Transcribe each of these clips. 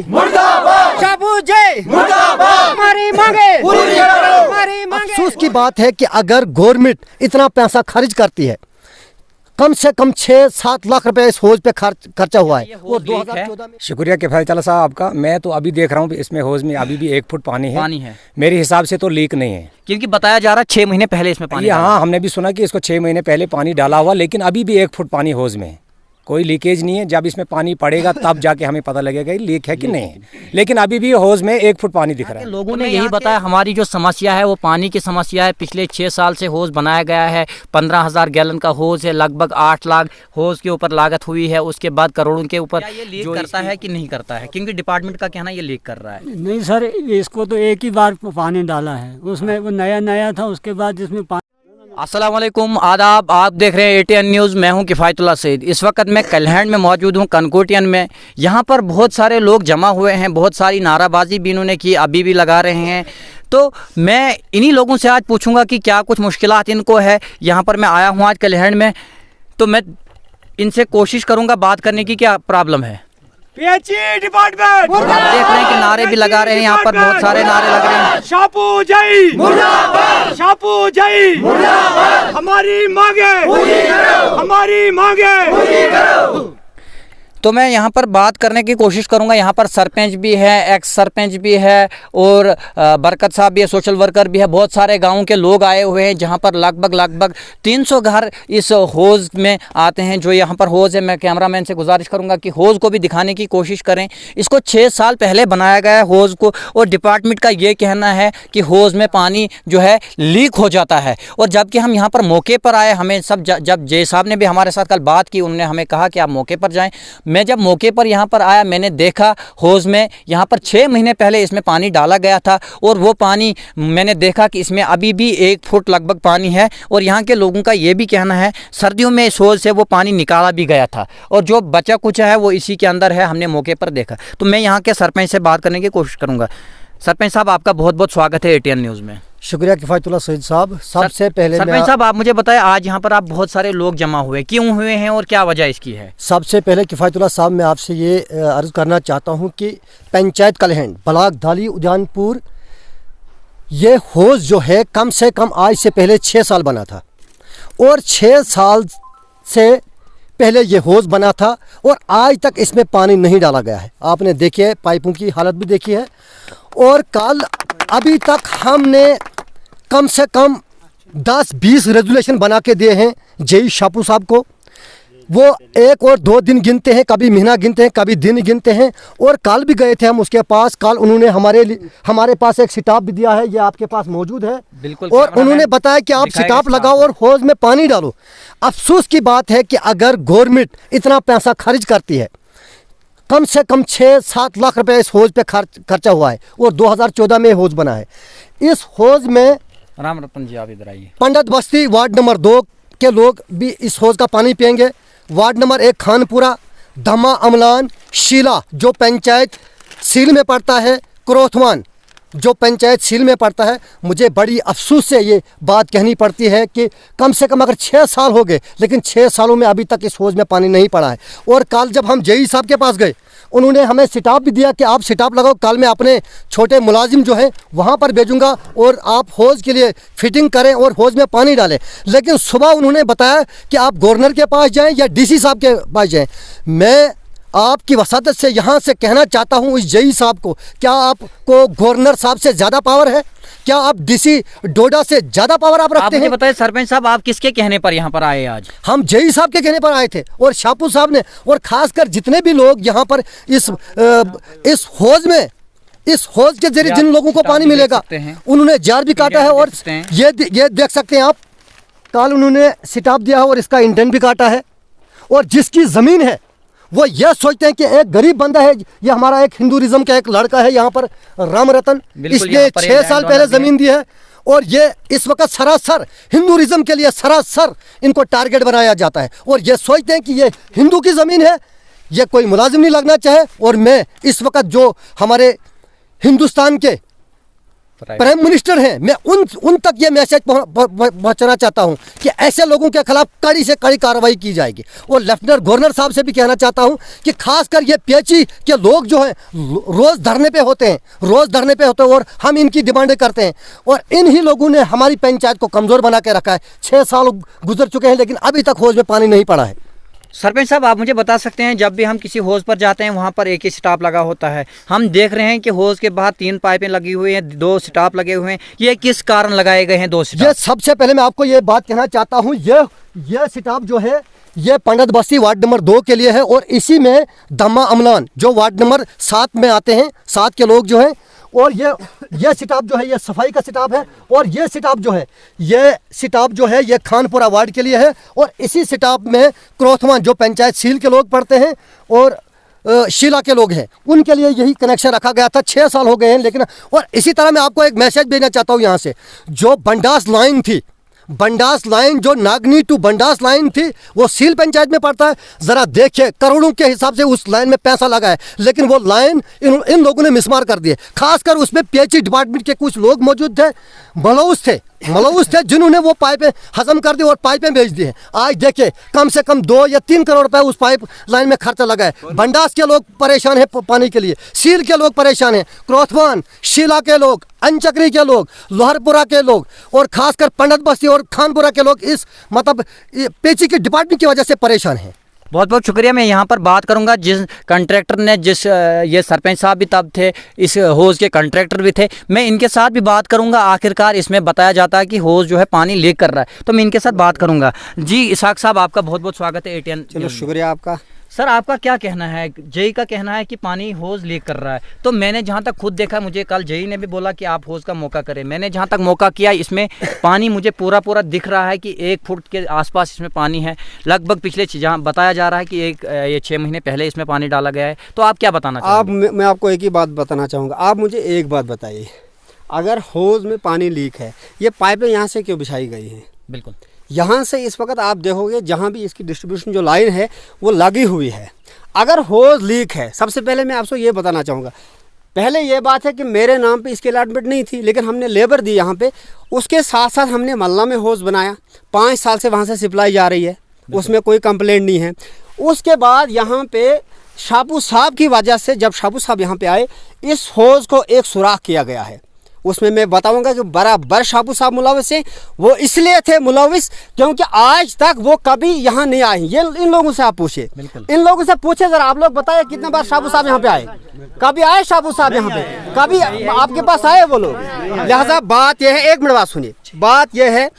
मुर्दाबाद, शापू जय मुर्दाबाद, हमारी मांगे पूरी करो, हमारी मांगे। अफसोस की बात है कि अगर गवर्नमेंट इतना पैसा खर्च करती है, कम से कम 6-7 लाख रुपए इस हौज पे खर्चा हुआ है और 2014 में। शुक्रिया किफ़ायत साहब आपका। मैं तो अभी देख रहा हूँ इसमें हौज में अभी भी 1 फुट पानी है। मेरे हिसाब से तो लीक नहीं है, क्योंकि बताया जा रहा है 6 महीने पहले इसमें पानी। हाँ, हमने भी सुना कि इसको 6 महीने पहले पानी डाला हुआ, लेकिन अभी भी 1 फुट पानी हौज में है, कोई लीकेज नहीं है। जब इसमें पानी पड़ेगा तब जाके हमें पता लगेगा लीक है कि नहीं है, लेकिन अभी भी हौज में 1 फुट पानी दिख रहा है। लोगों ने यही बताया हमारी जो समस्या है वो पानी की समस्या है। पिछले 6 साल से हौज बनाया गया है, 15,000 गैलन का हौज है, लगभग 8 लाख हौज के ऊपर लागत हुई है, उसके बाद करोड़ों के ऊपर। ये लीक करता है कि नहीं करता है? क्योंकि डिपार्टमेंट का कहना ये लीक कर रहा है। नहीं सर, इसको तो एक ही बार पानी डाला है, उसमें वो नया था, उसके बाद इसमें अस्सलाम वालेकुम, आदाब। आप देख रहे हैं ATN न्यूज़। मैं हूं किफ़ायतुल्लाह सईद। इस वक्त मैं कलहंड में मौजूद हूं, कनकोटियन में। यहां पर बहुत सारे लोग जमा हुए हैं, बहुत सारी नाराबाजी भी इन्होंने की, अभी भी लगा रहे हैं। तो मैं इन्हीं लोगों से आज पूछूंगा कि क्या कुछ मुश्किलात इनको है। यहाँ पर मैं आया हूँ आज कलहंड में, तो मैं इनसे कोशिश करूँगा बात करने की, क्या प्रॉब्लम है। PHE डिपार्टमेंट आप देख रहे हैं कि नारे भी लगा रहे हैं, यहाँ पर बहुत सारे नारे लग रहे हैं। शापू जय मुर्दाबाद, शापू जय मुर्दाबाद, हमारी मांगे पूरी करो, हमारी मांगे पूरी करो। तो मैं यहाँ पर बात करने की कोशिश करूँगा। यहाँ पर सरपंच भी है, एक्स सरपंच भी है और बरकत साहब भी है, सोशल वर्कर भी है। बहुत सारे गाँव के लोग आए हुए हैं, जहाँ पर लगभग 300 घर इस हौज़ में आते हैं। जो यहाँ पर हौज़ है, मैं कैमरामैन से गुजारिश करूँगा कि हौज़ को भी दिखाने की कोशिश करें। इसको 6 साल पहले बनाया गया है हौज़ को, और डिपार्टमेंट का ये कहना है कि हौज़ में पानी जो है लीक हो जाता है। और जबकि हम यहाँ पर मौके पर आए, हमें सब जब जय साहब ने भी हमारे साथ कल बात की, उन्होंने हमें कहा कि आप मौके पर जाएँ। मैं जब मौके पर यहाँ पर आया, मैंने देखा हौज़ में यहाँ पर 6 महीने पहले इसमें पानी डाला गया था, और वो पानी मैंने देखा कि इसमें अभी भी 1 फुट लगभग पानी है। और यहाँ के लोगों का ये भी कहना है सर्दियों में इस हौज़ से वो पानी निकाला भी गया था, और जो बचा कुछ है वो इसी के अंदर है, हमने मौके पर देखा। तो मैं यहाँ के सरपंच से बात करने की कोशिश करूँगा। सरपंच साहब, आपका बहुत बहुत स्वागत है ATN न्यूज़ में। शुक्रिया किफ़ायतुल्लाह सईद साहब। सबसे पहले सरपंच साहब, आप मुझे बताएं, आज यहाँ पर आप बहुत सारे लोग जमा हुए, क्यों हुए हैं और क्या वजह इसकी है? सबसे पहले किफ़ायतुल्लाह साहब, मैं आपसे ये अर्ज़ करना चाहता हूँ कि पंचायत कलहंड, ब्लॉक धाली, उद्यानपुर, ये हौज़ जो है कम से कम आज से पहले 6 साल बना था, और 6 साल से पहले ये हौज़ बना था, और आज तक इसमें पानी नहीं डाला गया है। आपने देखी है, पाइपों की हालत भी देखी है। और कल अभी तक हमने कम से कम 10-20 रेजुलेशन बना के दिए हैं जेई शापू साहब को। वो 1 और 2 दिन गिनते हैं, कभी महीना गिनते हैं, कभी दिन गिनते हैं। और कल भी गए थे हम उसके पास। कल उन्होंने हमारे पास एक सिटाप भी दिया है, ये आपके पास मौजूद है। बिल्कुल। और उन्होंने बताया कि आप सिटाप लगाओ और हौज़ में पानी डालो। अफसोस की बात है कि अगर गवर्नमेंट इतना पैसा खर्च करती है, कम से कम 6-7 लाख रुपए इस हौज़ पे खर्चा हुआ है, और 2014 में हौज़ बना है। इस हौज़ में राम रतन जी, आप इधर आइए। पंडित बस्ती वार्ड नंबर 2 के लोग भी इस हौज़ का पानी पिएंगे। वार्ड नंबर 1 खानपुरा, धमा, अमलान, शीला जो पंचायत सील में पड़ता है, क्रोथवान जो पंचायत सील में पड़ता है। मुझे बड़ी अफसोस से ये बात कहनी पड़ती है कि कम से कम अगर 6 साल हो गए, लेकिन 6 सालों में अभी तक इस हौज़ में पानी नहीं पड़ा है। और कल जब हम जेई साहब के पास गए, उन्होंने हमें सिटाप भी दिया कि आप सिटाप लगाओ। कल मैं अपने छोटे मुलाजिम जो हैं वहाँ पर भेजूँगा, और आप हौज़ के लिए फिटिंग करें और हौज़ में पानी डालें। लेकिन सुबह उन्होंने बताया कि आप गवर्नर के पास जाएं या DC साहब के पास जाएं। मैं आपकी वसादत से यहाँ से कहना चाहता हूँ इस जेई साहब को, क्या आपको गवर्नर साहब से ज़्यादा पावर है? क्या आप DC डोडा से ज़्यादा पावर आप रखते हैं? बताइए सरपंच साहब, आप किसके कहने पर यहाँ पर आए आज? हम जेई साहब के कहने पर आए थे, और शापू साहब ने, और खासकर जितने भी लोग यहाँ पर इस हौज़ में, इस हौज़ के जरिए जिन लोगों को पानी मिलेगा, उन्होंने जार भी काटा है। और ये देख सकते हैं आप, कल उन्होंने सिटाप दिया है और इसका इंटेंट भी काटा है। और जिसकी ज़मीन है वो ये सोचते हैं कि एक गरीब बंदा है, ये हमारा एक हिंदुइज्म का एक लड़का है यहाँ पर, राम रतन, इसने 6 साल पहले ज़मीन दी है। और ये इस वक्त सरासर हिंदुइज्म के लिए सरासर इनको टारगेट बनाया जाता है, और ये सोचते हैं कि ये हिंदू की ज़मीन है, ये कोई मुलाजिम नहीं लगना चाहे। और मैं इस वक्त जो हमारे हिंदुस्तान के प्राइम मिनिस्टर हैं, मैं उन तक ये मैसेज पहुंचाना चाहता हूं कि ऐसे लोगों के खिलाफ कड़ी से कड़ी कार्रवाई की जाएगी। और लेफ्टिनेंट गवर्नर साहब से भी कहना चाहता हूं कि खासकर ये पीएचई के लोग जो हैं रोज धरने पे होते हैं और हम इनकी डिमांडें करते हैं। और इन ही लोगों ने हमारी पंचायत को कमज़ोर बना के रखा है। 6 साल गुजर चुके हैं लेकिन अभी तक हौज में पानी नहीं पड़ा है। सरपंच साहब, आप मुझे बता सकते हैं, जब भी हम किसी हौज पर जाते हैं वहाँ पर एक ही स्टाफ लगा होता है, हम देख रहे हैं कि हौज के बाहर 3 पाइपें लगी हुई हैं, 2 स्टाफ लगे हुए हैं, ये किस कारण लगाए गए हैं 2 स्टाफ? ये सबसे पहले मैं आपको ये बात कहना चाहता हूँ, ये स्टाफ जो है ये पंडित बस्ती वार्ड नंबर 2 के लिए है और इसी में दमा अमलान जो वार्ड नंबर 7 में आते हैं, 7 के लोग जो हैं, और ये स्टाफ जो है ये सफाई का स्टाफ है। और ये स्टाफ जो है ये खानपुरा वार्ड के लिए है। और इसी स्टाफ में क्रोथवान जो पंचायत सील के लोग पढ़ते हैं और शीला के लोग हैं, उनके लिए यही कनेक्शन रखा गया था। 6 साल हो गए हैं लेकिन। और इसी तरह मैं आपको एक मैसेज भेजना चाहता हूँ यहाँ से, जो बंडास लाइन थी, बंडास लाइन जो नागनी टू बंडास लाइन थी, वो सील पंचायत में पड़ता है। ज़रा देखिए, करोड़ों के हिसाब से उस लाइन में पैसा लगा है लेकिन वो लाइन इन लोगों ने मिसमार कर दिए। खासकर उसमें पीएचई डिपार्टमेंट के कुछ लोग मौजूद थे, मलऊस थे जिन्होंने वो पाइपें हजम कर दी और पाइपें बेच दी हैं। आज देखिए कम से कम 2 या 3 करोड़ रुपए उस पाइप लाइन में खर्चा लगा है। बंडास के लोग परेशान हैं पानी के लिए, सील के लोग परेशान हैं, क्रोथवान, शीला के लोग, अंचक्री के लोग, लोहरपुरा के लोग और खासकर पंडित बस्ती और खानपुरा के लोग इस पीएचई के डिपार्टमेंट की वजह से परेशान हैं। बहुत बहुत शुक्रिया। मैं यहाँ पर बात करूँगा जिस कंट्रैक्टर ने, ये सरपंच साहब भी तब थे, इस हौज के कंट्रैक्टर भी थे, मैं इनके साथ भी बात करूँगा। आखिरकार इसमें बताया जाता है कि हौज जो है पानी लीक कर रहा है, तो मैं इनके साथ बात करूँगा। जी इसाक साहब, आपका बहुत बहुत स्वागत है ATN। चलो शुक्रिया आपका। सर, आपका क्या कहना है? जेई का कहना है कि पानी हौज लीक कर रहा है, तो मैंने जहाँ तक खुद देखा, मुझे कल जेई ने भी बोला कि आप हौज का मौका करें, मैंने जहाँ तक मौका किया, इसमें पानी मुझे पूरा दिख रहा है कि 1 फुट के आसपास इसमें पानी है। लगभग पिछले जहाँ बताया जा रहा है कि ये 6 महीने पहले इसमें पानी डाला गया है, तो आप क्या बताना चाहेंगे? मैं आपको एक ही बात बताना चाहूँगा। आप मुझे एक बात बताइए, अगर हौज में पानी लीक है, ये पाइपें यहाँ से क्यों बिछाई गई हैं? बिल्कुल, यहाँ से इस वक्त आप देखोगे जहाँ भी इसकी डिस्ट्रीब्यूशन जो लाइन है वो लगी हुई है। अगर हौज लीक है, सबसे पहले मैं आपसे ये बताना चाहूँगा, पहले ये बात है कि मेरे नाम पे इसकी अलॉटमेंट नहीं थी, लेकिन हमने लेबर दी यहाँ पे, उसके साथ साथ हमने मल्ला में हौज बनाया, 5 साल से वहाँ से सप्लाई जा रही है, उसमें कोई कंप्लेंट नहीं है। उसके बाद यहाँ पे शापू साहब की वजह से, जब शापू साहब यहाँ पे आए, इस हौज को एक सुराख किया गया है। उसमें मैं बताऊंगा कि बराबर शापू साहब मुलविस हैं। वो इसलिए थे मुलविस क्योंकि आज तक वो कभी यहाँ नहीं आए। ये इन लोगों से आप पूछे, इन लोगों से पूछे जरा, आप लोग बताइए कितने बार शापू साहब यहाँ पे आए? कभी आए शापू साहब यहाँ पे? कभी आपके पास आए वो लोग? लिहाजा बात यह है, 1 मिनट बात सुनिए, बात यह है,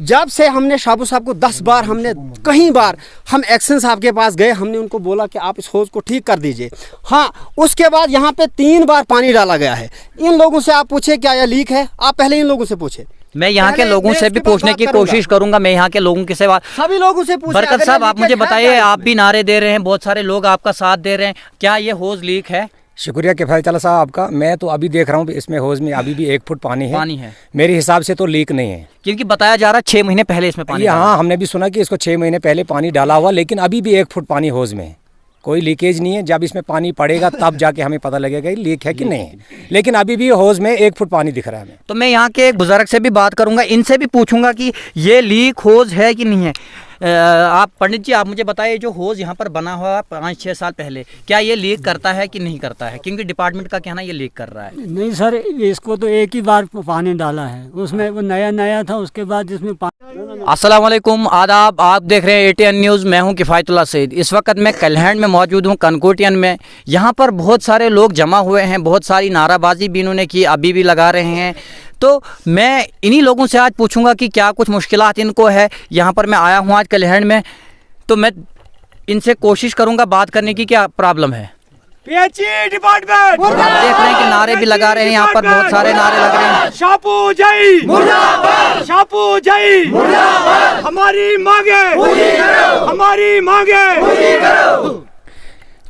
जब से हमने शापू साहब को 10 बार, हमने कई बार हम एक्शन साहब के पास गए, हमने उनको बोला कि आप इस हौज को ठीक कर दीजिए। हाँ, उसके बाद यहाँ पे 3 बार पानी डाला गया है। इन लोगों से आप पूछे क्या यह लीक है? आप पहले इन लोगों से पूछे। मैं यहाँ के लोगों से भी पूछने की कोशिश करूंगा। मैं यहाँ के लोगों के सेवा सभी लोगों से पूछे। बरकत साहब, आप मुझे बताइए, आप भी नारे दे रहे हैं, बहुत सारे लोग आपका साथ दे रहे हैं, क्या ये हौज लीक है? शुक्रिया किफ़ायत अल्लाह साहब आपका। मैं तो अभी देख रहा हूँ इसमें हौज में अभी भी 1 फुट पानी है। मेरे हिसाब से तो लीक नहीं है, क्योंकि बताया जा रहा है 6 महीने पहले इसमें पानी। हाँ, हमने भी सुना कि इसको 6 महीने पहले पानी डाला हुआ, लेकिन अभी भी 1 फुट पानी हौज में, कोई लीकेज नहीं है। जब इसमें पानी पड़ेगा तब जाके हमें पता लगेगा लीक है कि नहीं है, लेकिन अभी भी हौज में 1 फुट पानी दिख रहा है हमें। तो मैं यहाँ के एक बुजुर्ग से भी बात करूँगा, इनसे भी पूछूंगा कि ये लीक हौज है कि नहीं है। आप पंडित जी, आप मुझे बताइए, जो हौज यहाँ पर बना हुआ 5-6 साल पहले, क्या ये लीक करता है कि नहीं करता है? क्योंकि डिपार्टमेंट का कहना ये लीक कर रहा है। नहीं सर, इसको तो एक ही बार पानी डाला है, उसमें वो नया था, उसके बाद जिसमें अस्सलाम वालेकुम, आदाब। आप देख रहे हैं ATN न्यूज़। मैं हूं किफ़ायतुल्लाह सईद। इस वक्त मैं कलहंड में मौजूद हूं, कनकोटियन में। यहाँ पर बहुत सारे लोग जमा हुए हैं, बहुत सारी नाराबाजी भी इन्होंने की, अभी भी लगा रहे हैं। तो मैं इन्हीं लोगों से आज पूछूंगा कि क्या कुछ मुश्किलात इनको है। यहाँ पर मैं आया हूँ आज कलहंड में, तो मैं इनसे कोशिश करूँगा बात करने की, क्या प्रॉब्लम है। पीएचई डिपार्टमेंट आप देख रहे हैं कि नारे भी लगा रहे हैं, यहाँ पर बहुत सारे नारे लग रहे हैं। शापू जय मुर्दाबाद, शापू जय मुर्दाबाद, हमारी मांगे पूरी करो, हमारी मांगे पूरी करो।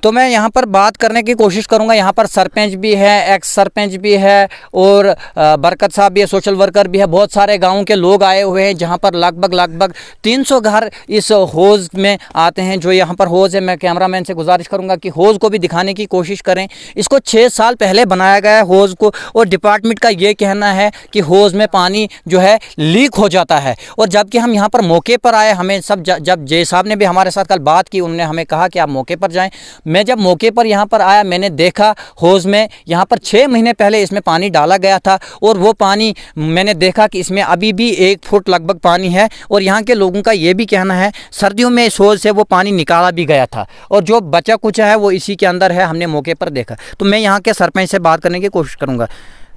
तो मैं यहाँ पर बात करने की कोशिश करूँगा। यहाँ पर सरपंच भी है, एक्स सरपंच भी है और बरकत साहब भी है, सोशल वर्कर भी है, बहुत सारे गाँव के लोग आए हुए हैं जहाँ पर लगभग 300 घर इस हौज़ में आते हैं। जो यहाँ पर हौज़ है, मैं कैमरामैन से गुजारिश करूँगा कि हौज़ को भी दिखाने की कोशिश करें। इसको 6 साल पहले बनाया गया है हौज़ को, और डिपार्टमेंट का ये कहना है कि हौज़ में पानी जो है लीक हो जाता है। और जबकि हम यहाँ पर मौके पर आए, हमें सब जब जय साहब ने भी हमारे साथ कल बात की, उन्होंने हमें कहा कि आप मौके पर जाएँ। मैं जब मौके पर यहाँ पर आया, मैंने देखा हौज़ में यहाँ पर 6 महीने पहले इसमें पानी डाला गया था, और वो पानी मैंने देखा कि इसमें अभी भी 1 फुट लगभग पानी है। और यहाँ के लोगों का ये भी कहना है सर्दियों में इस हौज़ से वो पानी निकाला भी गया था, और जो बचा कुछ है वो इसी के अंदर है, हमने मौके पर देखा। तो मैं यहाँ के सरपंच से बात करने की कोशिश करूँगा।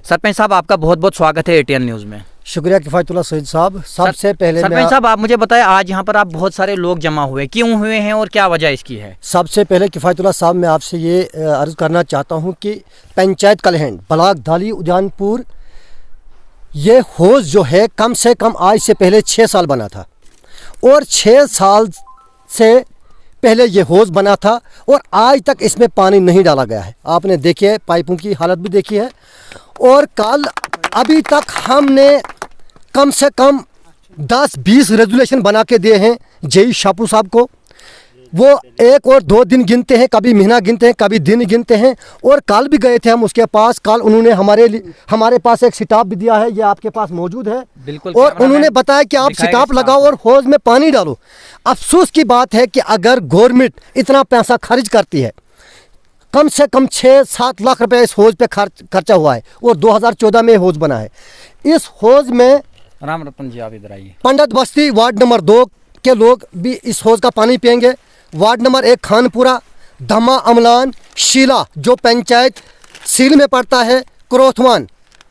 सरपंच साहब, आपका बहुत बहुत स्वागत है ATN न्यूज़ में। शुक्रिया किफ़ायतुल्लाह सईद साहब। सबसे पहले सरपंच साहब, आप मुझे बताएं, आज यहाँ पर आप बहुत सारे लोग जमा हुए, क्यों हुए हैं और क्या वजह इसकी है? सबसे पहले किफ़ायतुल्लाह साहब, मैं आपसे ये अर्ज़ करना चाहता हूँ कि पंचायत कलहंड ब्लॉक धाली उजानपुर, ये हौज़ जो है कम से कम आज से पहले 6 साल बना था, और 6 साल से पहले ये हौज़ बना था और आज तक इसमें पानी नहीं डाला गया है। आपने देखी है, पाइपों की हालत भी देखी है। और कल अभी तक हमने कम से कम 10-20 रेजुलेशन बना के दिए हैं जेई शापू साहब को। वो 1 और 2 दिन गिनते हैं, कभी महीना गिनते हैं, कभी दिन गिनते हैं। और कल भी गए थे हम उसके पास। कल उन्होंने हमारे पास एक सिटाप भी दिया है, ये आपके पास मौजूद है। बिल्कुल। और उन्होंने बताया कि आप सिटाप लगाओ और हौज़ में पानी डालो। अफसोस की बात है कि अगर गवर्नमेंट इतना पैसा खर्च करती है, कम से कम 6-7 लाख रुपए इस हौज़ पे खर्चा हुआ है, और 2014 में हौज़ बना है। इस हौज़ में राम रतन जी, आप इधर आइए। पंडित बस्ती वार्ड नंबर 2 के लोग भी इस हौज़ का पानी पिएंगे। वार्ड नंबर 1 खानपुरा, धमा अमलान, शीला जो पंचायत सील में पड़ता है, क्रोथवान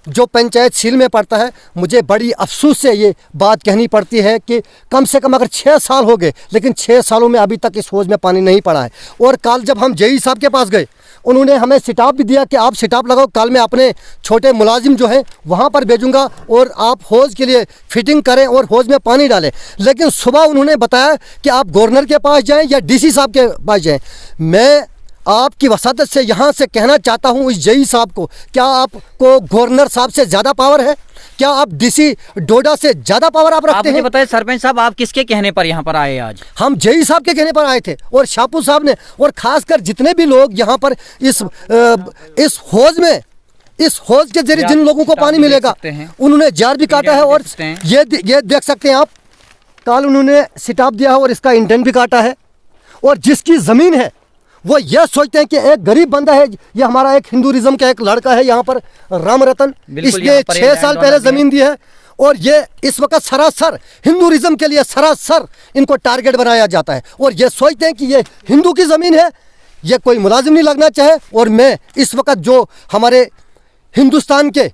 जो पंचायत सील में पड़ता है। मुझे बड़ी अफसोस से ये बात कहनी पड़ती है कि कम से कम अगर 6 साल हो गए, लेकिन 6 सालों में अभी तक इस हौज़ में पानी नहीं पड़ा है। और कल जब हम जेई साहब के पास गए, उन्होंने हमें सिटाप भी दिया कि आप सिटाप लगाओ। कल मैं अपने छोटे मुलाजिम जो है वहाँ पर भेजूँगा और आप हौज़ के लिए फिटिंग करें और हौज़ में पानी डालें। लेकिन सुबह उन्होंने बताया कि आप गवर्नर के पास जाएँ या DC साहब के पास जाएँ। मैं आपकी वसादत से यहाँ से कहना चाहता हूँ इस जेई साहब को, क्या आपको गवर्नर साहब से ज़्यादा पावर है? क्या आप DC डोडा से ज़्यादा पावर आप रखते हैं? मुझे बताइए सरपंच साहब, आप किसके कहने पर यहाँ पर आए आज? हम जेई साहब के कहने पर आए थे, और शापू साहब ने, और खासकर जितने भी लोग यहाँ पर इस हौज़ में, इस हौज़ के जरिए जिन लोगों को पानी मिलेगा, उन्होंने जार भी काटा है। और ये देख सकते हैं आप, कल उन्होंने सिटाप दिया है और इसका इंटेंट भी काटा है। और जिसकी ज़मीन है वो ये सोचते हैं कि एक गरीब बंदा है, ये हमारा एक हिंदुइज्म का एक लड़का है यहाँ पर, राम रतन, इसने 6 साल पहले ज़मीन दी है, और ये इस वक्त सरासर हिंदुइज्म के लिए सरासर इनको टारगेट बनाया जाता है। और ये सोचते हैं कि ये हिंदू की ज़मीन है, ये कोई मुलाजिम नहीं लगना चाहे। और मैं इस वक्त जो हमारे हिंदुस्तान के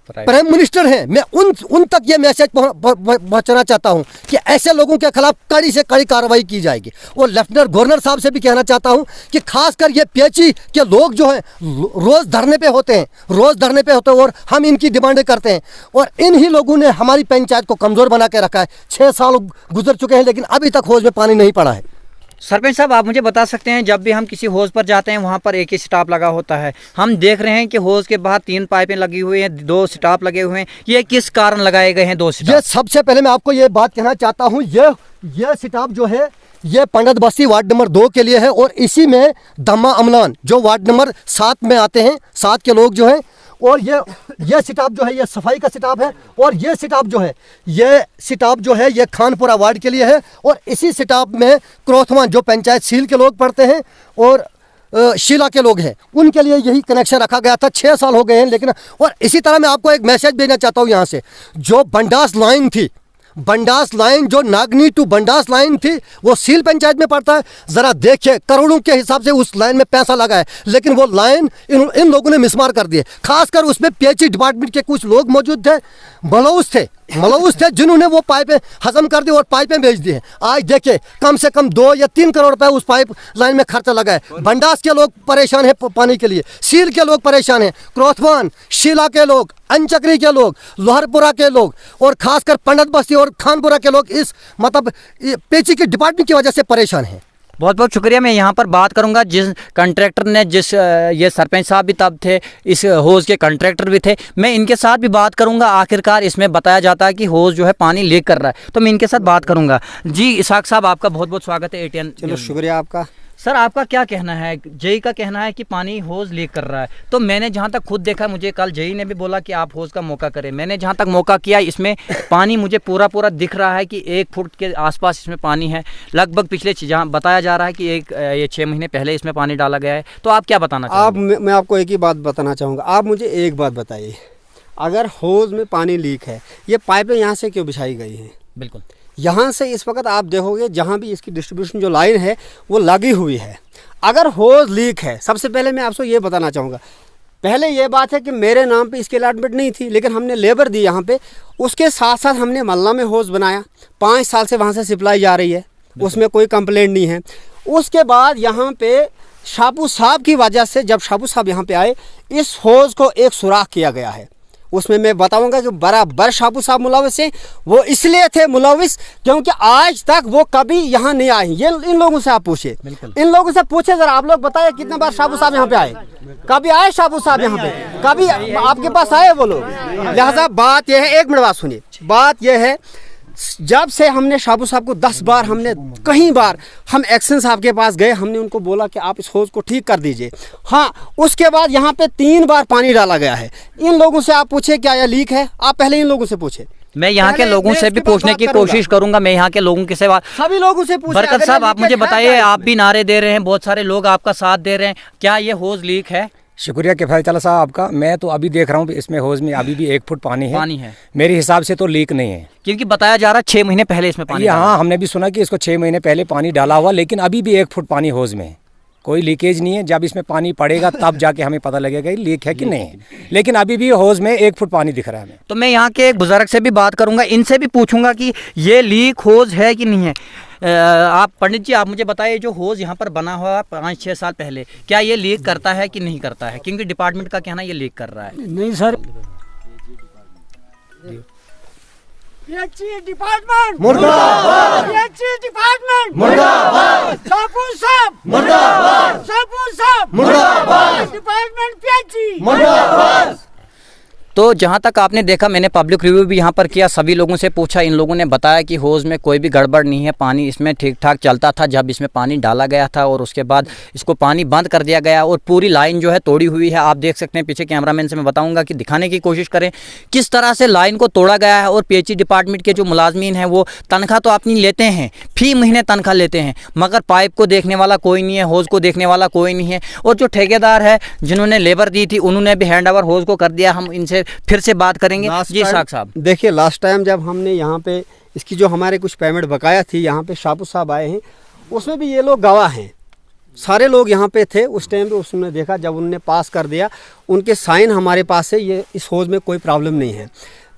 प्राइम मिनिस्टर हैं, मैं उन तक ये मैसेज पहुंचाना चाहता हूं कि ऐसे लोगों के खिलाफ कड़ी से कड़ी कार्रवाई की जाएगी। और लेफ्टिनेंट गवर्नर साहब से भी कहना चाहता हूं कि खासकर ये PHE के लोग जो हैं रोज़ धरने पे होते हैं, और हम इनकी डिमांडें करते हैं। और इन ही लोगों ने हमारी पंचायत को कमज़ोर बना के रखा है। 6 साल गुजर चुके हैं, लेकिन अभी तक हौज़ में पानी नहीं पड़ा है। सरपंच साहब, आप मुझे बता सकते हैं, जब भी हम किसी हौज़ पर जाते हैं वहाँ पर एक ही स्टाफ लगा होता है, हम देख रहे हैं कि हौज़ के बाहर 3 पाइपें लगी हुई हैं, 2 स्टाफ लगे हुए हैं, ये किस कारण लगाए गए हैं 2 स्टाफ? ये सबसे पहले मैं आपको ये बात कहना चाहता हूँ, ये स्टाफ जो है ये पंडित बस्ती वार्ड नंबर 2 के लिए है, और इसी में धमा अमलान जो वार्ड नंबर 7 में आते हैं, 7 के लोग जो हैं। और ये सिटाप जो है ये सफाई का सिटाप है, और ये सिटाप जो है ये खानपुरा वार्ड के लिए है। और इसी सिटाप में क्रोथवान जो पंचायत सील के लोग पढ़ते हैं और शीला के लोग हैं, उनके लिए यही कनेक्शन रखा गया था। 6 साल हो गए हैं, लेकिन और इसी तरह मैं आपको एक मैसेज भेजना चाहता हूँ यहाँ से, जो बंडास लाइन थी, बंडास लाइन जो नागनी टू बंडास लाइन थी, वो सील पंचायत में पड़ता है। ज़रा देखिए, करोड़ों के हिसाब से उस लाइन में पैसा लगा है, लेकिन वो लाइन इन लोगों ने मिसमार कर दिए। खासकर उसमें PHE डिपार्टमेंट के कुछ लोग मौजूद थे, मलऊस थे जिन्होंने वो पाइपें हजम कर दी और पाइपें भेज दी हैं। आज देखिए, कम से कम 2 या 3 करोड़ रुपए उस पाइप लाइन में खर्चा लगा है। बंडास के लोग परेशान हैं पानी के लिए, सील के लोग परेशान हैं, क्रोथवान, शीला के लोग, अंचक्री के लोग, लोहरपुरा के लोग, और खासकर पंडित बस्ती और खानपुरा के लोग इस PHE के डिपार्टमेंट की वजह से परेशान हैं। बहुत बहुत शुक्रिया। मैं यहाँ पर बात करूँगा जिस कंट्रैक्टर ने, जिस ये सरपंच साहब भी तब थे, इस होज़ के कंट्रैक्टर भी थे, मैं इनके साथ भी बात करूँगा। आखिरकार इसमें बताया जाता है कि होज़ जो है पानी लीक कर रहा है, तो मैं इनके साथ बात करूँगा। जी इसाक साहब, आपका बहुत बहुत स्वागत है ATN। चलो शुक्रिया आपका। सर आपका क्या कहना है? जेई का कहना है कि पानी होज़ लीक कर रहा है, तो मैंने जहाँ तक खुद देखा, मुझे कल जेई ने भी बोला कि आप होज़ का मौका करें। मैंने जहाँ तक मौका किया, इसमें पानी मुझे पूरा पूरा दिख रहा है कि 1 फुट के आसपास इसमें पानी है। लगभग पिछले, जहाँ बताया जा रहा है कि ये 6 महीने पहले इसमें पानी डाला गया है। तो आप क्या बताना चाहेंगे? मैं आपको एक ही बात बताना चाहूँगा। आप मुझे एक बात बताइए, अगर होज़ में पानी लीक है, ये पाइपें यहाँ से क्यों बिछाई गई हैं? बिल्कुल, यहाँ से इस वक्त आप देखोगे जहाँ भी इसकी डिस्ट्रीब्यूशन जो लाइन है वो लगी हुई है। अगर होज़ लीक है, सबसे पहले मैं आपको ये बताना चाहूँगा, पहले ये बात है कि मेरे नाम पे इसकी अलॉटमेंट नहीं थी, लेकिन हमने लेबर दी यहाँ पे। उसके साथ साथ हमने मल्ला में होज़ बनाया, 5 साल से वहाँ से सप्लाई जा रही है, उसमें कोई कंप्लेंट नहीं है। उसके बाद यहाँ पे शापू साहब की वजह से, जब शापू साहब यहाँ पे आए, इस होज़ को एक सुराख किया गया है। उसमें मैं बताऊंगा कि बराबर शापू साहब मुलविस हैं। वो इसलिए थे मुलविस क्योंकि आज तक वो कभी यहाँ नहीं आए। ये इन लोगों से आप पूछे, इन लोगों से पूछे जरा, आप लोग बताइए कितने बार शापू साहब यहाँ पे आए? कभी आए शापू साहब यहाँ पे? कभी आपके पास आए वो लोग? लिहाजा बात यह है, 1 मिनट बात सुनिए। बात यह है, जब से हमने शापू साहब को 10 बार, हमने कई बार हम एक्शन साहब के पास गए, हमने उनको बोला कि आप इस होज़ को ठीक कर दीजिए। हाँ, उसके बाद यहाँ पे 3 बार पानी डाला गया है। इन लोगों से आप पूछे क्या यह लीक है? आप पहले इन लोगों से पूछे। मैं यहाँ के लोगों से भी पूछने की कोशिश करूंगा। मैं यहाँ के लोगों के से सभी लोगों से पूछे। बरकत साहब, आप मुझे बताइए, आप भी नारे दे रहे हैं, बहुत सारे लोग आपका साथ दे रहे हैं, क्या ये होज़ लीक है? शुक्रिया किफ़ायत साहब आपका। मैं तो अभी देख रहा हूँ इसमें होज़ में अभी भी 1 फुट पानी है। मेरे हिसाब से तो लीक नहीं है, क्योंकि बताया जा रहा है 6 महीने पहले इसमें पानी। हाँ, हमने भी सुना कि इसको 6 महीने पहले पानी डाला हुआ, लेकिन अभी भी 1 फुट पानी होज़ में, कोई लीकेज नहीं है। जब इसमें पानी पड़ेगा तब जाके हमें पता लगेगा कि लीक है कि नहीं है, लेकिन अभी भी होज़ में 1 फुट पानी दिख रहा है हमें। तो मैं यहाँ के एक बुजुर्ग से भी बात करूँगा, इनसे भी पूछूंगा कि ये लीक होज़ है कि नहीं है। आप पंडित जी, आप मुझे बताइए, जो होज़ यहाँ पर बना हुआ 5-6 साल पहले, क्या ये लीक करता है कि नहीं करता है? क्योंकि डिपार्टमेंट का कहना ये लीक कर रहा है। नहीं सर, डिपार्टमेंट मुर्दाबाद, डिपार्टमेंट मुर्दाबाद, शापू साहब मुर्दाबाद, शापू साहब मुर्दाबाद, डिपार्टमेंट PHC मुर्दाबाद। तो जहाँ तक आपने देखा, मैंने पब्लिक रिव्यू भी यहाँ पर किया, सभी लोगों से पूछा, इन लोगों ने बताया कि होज़ में कोई भी गड़बड़ नहीं है, पानी इसमें ठीक ठाक चलता था जब इसमें पानी डाला गया था, और उसके बाद इसको पानी बंद कर दिया गया और पूरी लाइन जो है तोड़ी हुई है। आप देख सकते हैं, पीछे कैमरामैन से मैं बताऊंगा कि दिखाने की कोशिश करें किस तरह से लाइन को तोड़ा गया है। और PHC डिपार्टमेंट के जो मुलाजमीन हैं वो तनख्वाह तो अपनी लेते हैं, फी महीने तनख्वाह लेते हैं, मगर पाइप को देखने वाला कोई नहीं है, होज़ को देखने वाला कोई नहीं है। और जो ठेकेदार है, जिन्होंने लेबर दी थी, उन्होंने भी हैंड ओवर होज़ को कर दिया। हम इनसे फिर से बात करेंगे। जी इसाक साहब, देखिए, लास्ट टाइम जब हमने यहाँ पे इसकी जो हमारे कुछ पेमेंट बकाया थी, यहाँ पे शापू साहब आए हैं, उसमें भी ये लोग गवाह हैं। सारे लोग यहाँ पे थे उस टाइम पे। उसने देखा, जब उन्होंने पास कर दिया, उनके साइन हमारे पास है। ये इस होज़ में कोई प्रॉब्लम नहीं है।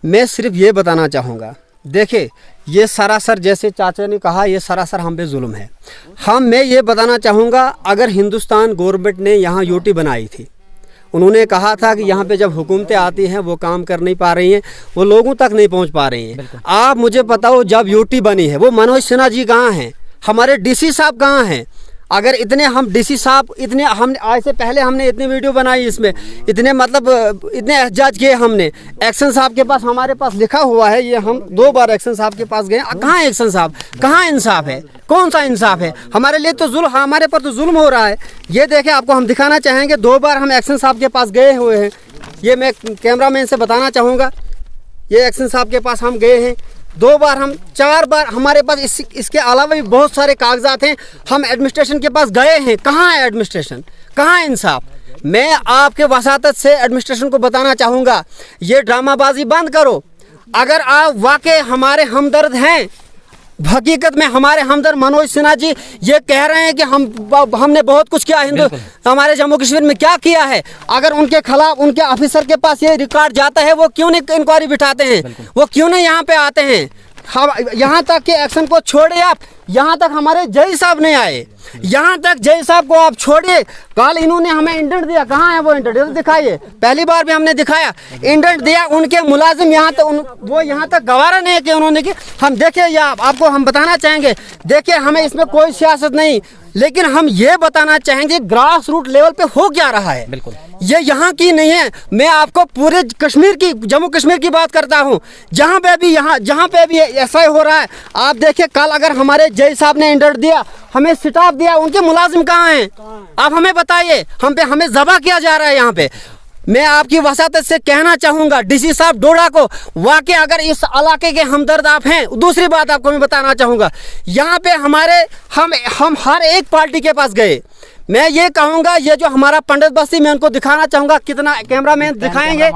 मैं सिर्फ ये बताना चाहूँगा, देखिए, ये सरासर, जैसे चाचा ने कहा, ये सरासर हम पे जुल्म है। मैं ये बताना चाहूँगा, अगर हिंदुस्तान गवर्नमेंट ने यहाँ यूटी बनाई थी, उन्होंने कहा था कि यहाँ पे जब हुकूमतें आती हैं वो काम कर नहीं पा रही हैं, वो लोगों तक नहीं पहुँच पा रही हैं। आप मुझे बताओ, जब यूटी बनी है, वो मनोज सिन्हा जी कहाँ हैं? हमारे DC साहब कहाँ हैं? अगर इतने हम DC साहब, इतने हम आज से पहले हमने इतनी वीडियो बनाई, इसमें इतने मतलब इतने एहजाज किए हमने। एक्शन साहब के पास, हमारे पास लिखा हुआ है, ये हम 2 बार एक्शन साहब के पास गए। कहाँ एक्शन साहब? कहाँ इंसाफ है? कौन सा इंसाफ है? हमारे लिए तो जुल्म, हमारे पर तो जुल्म हो रहा है। ये देखें, आपको हम दिखाना चाहेंगे, 2 बार हम एक्शन साहब के पास गए हुए हैं। ये मैं कैमरामैन से बताना चाहूँगा, ये एक्शन साहब के पास हम गए हैं 2 बार, हम 4 बार। हमारे पास इसके अलावा भी बहुत सारे कागजात हैं। हम एडमिनिस्ट्रेशन के पास गए हैं। कहाँ है एडमिनिस्ट्रेशन? कहाँ है इंसाफ? मैं आपके वसातत से एडमिनिस्ट्रेशन को बताना चाहूँगा, ये ड्रामाबाजी बंद करो। अगर आप वाकई हमारे हमदर्द हैं, हकीकत में हमारे हमदर्द मनोज सिन्हा जी ये कह रहे हैं कि हमने बहुत कुछ किया, हमारे जम्मू कश्मीर में क्या किया है, अगर उनके खिलाफ उनके ऑफिसर के पास ये रिकॉर्ड जाता है, वो क्यों नहीं इंक्वायरी बिठाते हैं? वो क्यों नहीं यहाँ पे आते हैं? हम यहाँ तक के एक्शन को छोड़े आप, यहाँ तक हमारे जय साहब नहीं आए, यहाँ तक जय साहब को आप छोड़िए। कल इन्होंने हमें इंडेंट दिया, कहाँ है वो इंडेंट, दिखाइए। पहली बार भी हमने दिखाया, इंडेंट दिया, उनके मुलाजिम यहाँ तक वो यहाँ तक गवारा नहीं है कि उन्होंने कि हम देखिए, या आपको हम बताना चाहेंगे, देखिए हमें इसमें कोई सियासत नहीं, लेकिन हम ये बताना चाहेंगे ग्रास रूट लेवल पे हो क्या रहा है। बिल्कुल, ये यहाँ की नहीं है, मैं आपको पूरे कश्मीर की, जम्मू कश्मीर की बात करता हूँ, जहाँ पे भी जहाँ पे भी ऐसा ही हो रहा है। आप देखिए कल अगर हमारे जय साहब ने इंडेंट दिया, हमें स्टाफ दिया, उनके मुलाजिम कहाँ हैं? आप हमें बताइए, हमें ज़बह किया जा रहा है यहाँ पे। मैं आपकी वसातत से कहना चाहूँगा डीसी साहब डोडा को, वाकई अगर इस इलाके के हमदर्द आप हैं। दूसरी बात आपको मैं बताना चाहूँगा, यहाँ पे हमारे हम हर एक पार्टी के पास गए। मैं ये कहूँगा, ये जो हमारा पंडित बस्ती, मैं उनको दिखाना चाहूँगा, कितना कैमरा मैन दिखाएंगे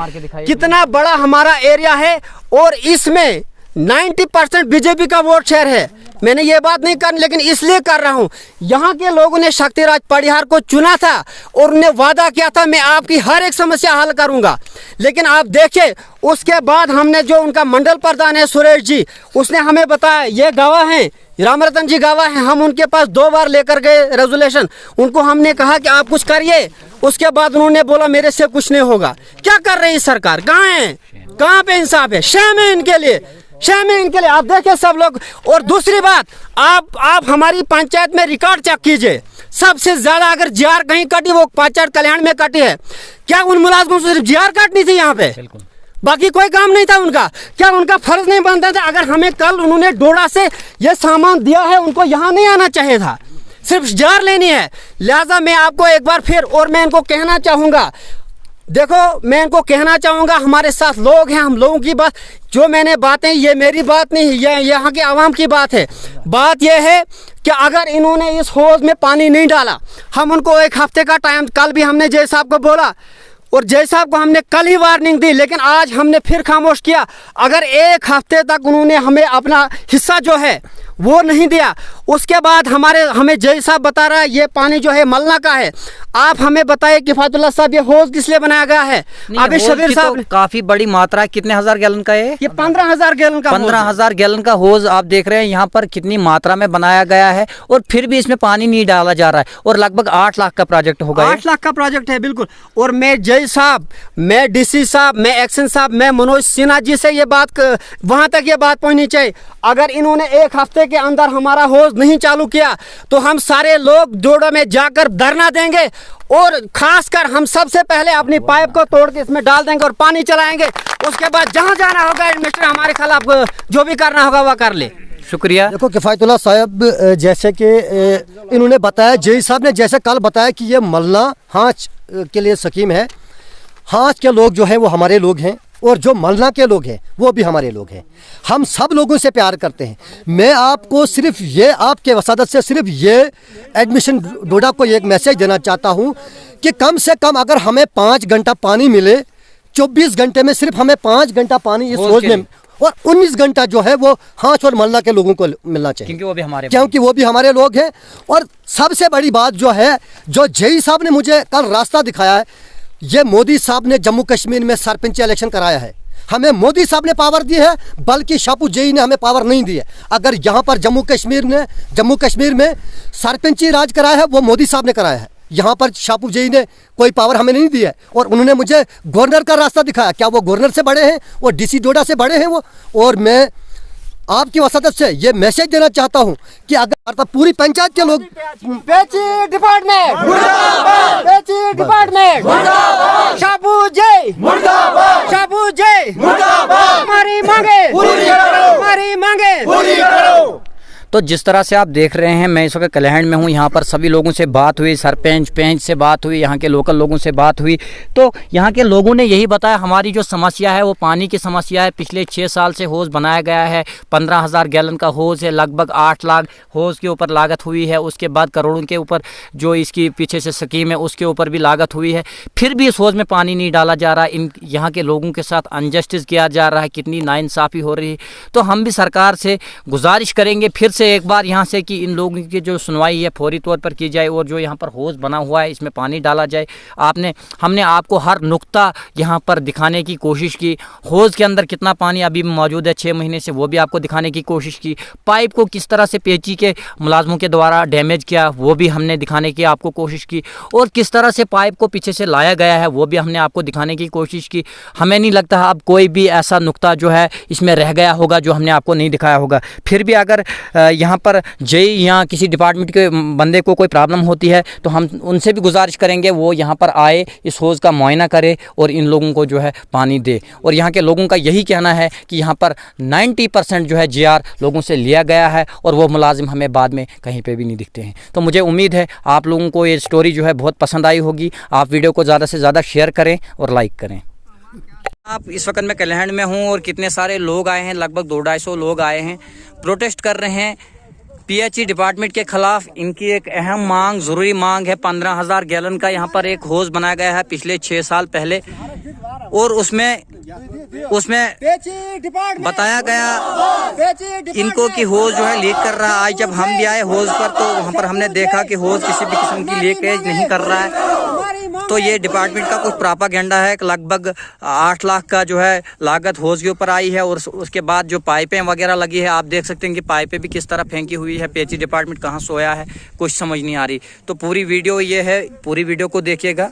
कितना बड़ा हमारा एरिया है, और इसमें 90% बीजेपी का वोट शेयर है। मैंने ये बात नहीं करनी, लेकिन इसलिए कर रहा हूँ, यहाँ के लोगों ने शक्तिराज परिहार को चुना था और उन्हें वादा किया था मैं आपकी हर एक समस्या हल करूँगा। लेकिन आप देखिए, उसके बाद हमने जो उनका मंडल प्रधान है सुरेश जी, उसने हमें बताया, ये गवाह हैं, राम रतन जी गवाह हैं, हम उनके पास 2 बार लेकर गए रेजोल्यूशन, उनको हमने कहा कि आप कुछ करिए, उसके बाद उन्होंने बोला मेरे से कुछ नहीं होगा। क्या कर रही है सरकार? कहाँ है? कहाँ पे इंसाफ है? शर्म है इनके लिए, शर्म है इनके लिए। आप देखें सब लोग। और दूसरी बात, आप हमारी पंचायत में रिकॉर्ड चेक कीजिए, सबसे ज्यादा अगर जीआर कहीं कटी वो पंचायत कल्याण में कटी है। क्या उन मुलाजमों से सिर्फ जीआर काटनी थी यहाँ पे? बाकी कोई काम नहीं था उनका? क्या उनका फर्ज नहीं बनता था? अगर हमें कल उन्होंने डोडा से ये सामान दिया है, उनको यहाँ नहीं आना चाहिए था, सिर्फ जार लेनी है। लिहाजा मैं आपको एक बार फिर, और मैं इनको कहना चाहूँगा, देखो मैं इनको कहना चाहूँगा, हमारे साथ लोग हैं, हम लोगों की बात, जो मैंने बातें, ये मेरी बात नहीं है, ये यहाँ के आवाम की बात है। बात यह है कि अगर इन्होंने इस हौज में पानी नहीं डाला, हम उनको 1 हफ्ते का टाइम, कल भी हमने जय साहब को बोला और जय साहब को हमने कल ही वार्निंग दी, लेकिन आज हमने फिर खामोश किया। अगर 1 हफ्ते तक उन्होंने हमें अपना हिस्सा जो है वो नहीं दिया, उसके बाद हमें जय साहब बता रहा है ये पानी जो है मलना का है। आप हमें बताइए किफायतुल्लाह साहब, ये हौज किस लिए बनाया गया है? अभी शबीर साहब, तो काफी बड़ी मात्रा है, कितने हजार गैलन का है ये? 15,000 गैलन का, 15,000 गैलन का हौज आप देख रहे हैं यहाँ पर कितनी मात्रा में बनाया गया है, और फिर भी इसमें पानी नहीं डाला जा रहा है, और लगभग 8 लाख का प्रोजेक्ट होगा। 8 लाख का प्रोजेक्ट है, बिल्कुल। और मैं जय साहब, मैं डीसी साहब, मैं एक्शन साहब, मैं मनोज सिन्हा जी से ये बात, वहां तक ये बात पहुंचनी चाहिए, अगर इन्होंने 1 हफ्ते के अंदर हमारा हौज नहीं चालू किया तो हम सारे लोग डोडा में जाकर धरना देंगे, और खासकर हम सबसे पहले अपनी पाइप को तोड़ के इसमें डाल देंगे और पानी चलाएंगे। उसके बाद जहां जाना होगा एडमिनिस्ट्रेटर हमारे खिलाफ जो भी करना होगा वह कर ले। शुक्रिया। देखो किफायतुल्लाह साहब, जैसे कि इन्होंने बताया, जय साहब ने जैसे कल बताया कि ये मलना हांच के लिए स्कीम है। हांच के लोग जो हैं वो हमारे लोग हैं, और जो मलना के लोग हैं वो भी हमारे लोग हैं। हम सब लोगों से प्यार करते हैं। मैं आपको सिर्फ ये, आपके वसादत से सिर्फ ये एडमिशन डोडा को एक मैसेज देना चाहता हूँ कि कम से कम अगर हमें 5 घंटा पानी मिले, 24 घंटे में सिर्फ हमें 5 घंटा पानी इस हौज में, और 19 घंटा जो है वो हांच और मलना के लोगों को मिलना चाहिए, क्योंकि वो भी हमारे लोग हैं। और सबसे बड़ी बात जो है, जो जय साहब ने मुझे कल रास्ता दिखाया है, ये मोदी साहब ने जम्मू कश्मीर में सरपंच इलेक्शन कराया है। हमें मोदी साहब ने पावर दी है, बल्कि शापू जई ने हमें पावर नहीं दी है। अगर यहाँ पर जम्मू कश्मीर में सरपंची राज कराया है वो मोदी साहब ने कराया है। यहाँ पर शापू जई ने कोई पावर हमें नहीं दी है, और उन्होंने मुझे गवर्नर का रास्ता दिखाया। क्या वो गवर्नर से बड़े हैं? वो डीसी डोडा से बड़े हैं वो। और मैं आपकी वसादत से ये मैसेज देना चाहता हूँ कि अगर पूरी पंचायत के लोग, पेची डिपार्टमेंट मुर्दाबाद, पेची डिपार्टमेंट मुर्दाबाद, शापू जय मुर्दाबाद, शापू जय मुर्दाबाद, हमारी मांगे पूरी करो, हमारी मांगे पूरी करो। तो जिस तरह से आप देख रहे हैं, मैं इस वक्त कल्याण में हूँ, यहाँ पर सभी लोगों से बात हुई, सरपंच पंच से बात हुई, यहाँ के लोकल लोगों से बात हुई, तो यहाँ के लोगों ने यही बताया हमारी जो समस्या है वो पानी की समस्या है। पिछले 6 साल से हौज बनाया गया है, 15,000 गैलन का हौज है, लगभग 8 लाख हौज के ऊपर लागत हुई है। उसके बाद करोड़ों के ऊपर जो इसकी पीछे से स्कीम है उसके ऊपर भी लागत हुई है, फिर भी इस हौज में पानी नहीं डाला जा रहा। यहाँ के लोगों के साथ अनजस्टिस किया जा रहा है, कितनी नाइंसाफ़ी हो रही है। तो हम भी सरकार से गुजारिश करेंगे फिर से से एक बार यहाँ से कि इन लोगों की जो सुनवाई है फौरी तौर पर की जाए और जो यहाँ पर हौज़ बना हुआ है इसमें पानी डाला जाए। हमने आपको हर नुक्ता यहाँ पर दिखाने की कोशिश की। हौज़ के अंदर कितना पानी अभी मौजूद है 6 महीने से, वो भी आपको दिखाने की कोशिश की। पाइप को किस तरह से पेची के मुलाजमों के द्वारा डैमेज किया वो भी हमने दिखाने की आपको कोशिश की, और किस तरह से पाइप को पीछे से लाया गया है वो भी हमने आपको दिखाने की कोशिश की। हमें नहीं लगता अब कोई भी ऐसा नुक्ता जो है इसमें रह गया होगा जो हमने आपको नहीं दिखाया होगा। फिर भी अगर यहाँ पर जेई या किसी डिपार्टमेंट के बंदे को कोई प्रॉब्लम होती है तो हम उनसे भी गुजारिश करेंगे वो यहाँ पर आए, इस हौज़ का मुआयना करे और इन लोगों को जो है पानी दे। और यहाँ के लोगों का यही कहना है कि यहाँ पर 90% जो है GR लोगों से लिया गया है और वो मुलाजिम हमें बाद में कहीं पे भी नहीं दिखते हैं। तो मुझे उम्मीद है आप लोगों को ये स्टोरी जो है बहुत पसंद आई होगी। आप वीडियो को ज़्यादा से ज़्यादा शेयर करें और लाइक करें। आप इस वक्त मैं कल्याण में हूँ और कितने सारे लोग आए हैं, लगभग 200-250 लोग आए हैं, प्रोटेस्ट कर रहे हैं PHE डिपार्टमेंट के खिलाफ। इनकी एक अहम मांग, ज़रूरी मांग है 15,000 गैलन का यहाँ पर एक हौज़ बनाया गया है पिछले 6 साल पहले, और उसमें बताया गया इनको कि हौज़ जो है लीक कर रहा है। आज जब हम भी आए हौज़ पर तो वहाँ पर हमने देखा कि हौज़ किसी भी किस्म की लीकेज नहीं कर रहा है। तो ये डिपार्टमेंट का कुछ प्रोपेगेंडा है कि लगभग 8 लाख का जो है लागत हौज़ के ऊपर आई है, और उसके बाद जो पाइपें वगैरह लगी है आप देख सकते हैं कि पाइपें भी किस तरह फेंकी हुई है। PHE डिपार्टमेंट कहाँ सोया है कुछ समझ नहीं आ रही। तो पूरी वीडियो ये है, पूरी वीडियो को देखिएगा।